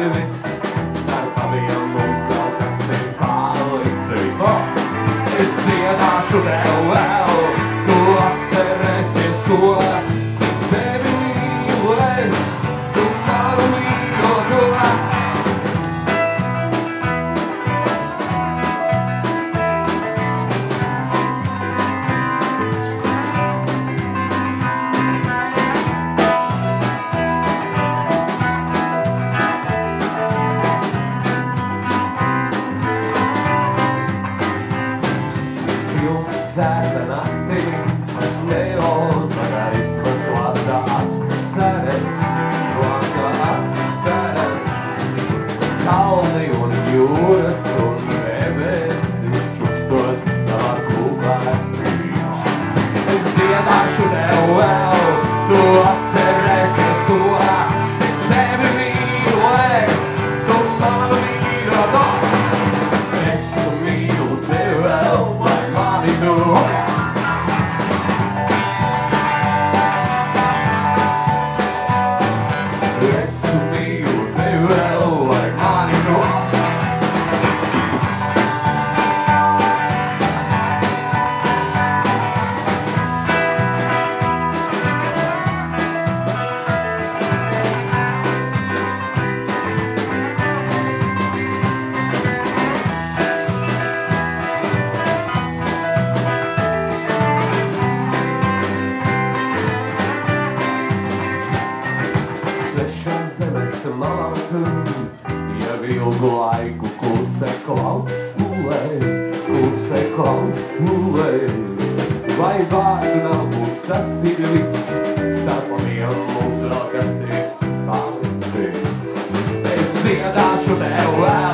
ir viss, starp abiem mums vēl kas ir palicis. Es dziedāšu tev vēl, tu atcerēsies to, cik tevi mīlu es, tu manu mīļoto. Pilsēta naktī, neona gaismas klāsta asaras, kalni un jūras un debesis čukstot tavās lūpās trīs. Es dziedāšu tev vēl, tu atcerēsies to, cik tevi mīlu es, tu manu mīļoto. Es mīlu tevi vēl, lai mani tu. Es mīlu tevi vēl, lai mani tu. Svešas zemes malātu, jau ilgu laiku klusē klausulē. Vai vārdu nav būt, tas ir viss, starp abiem mums vēl kas ir palicis. Es dziedāšu tev vēl.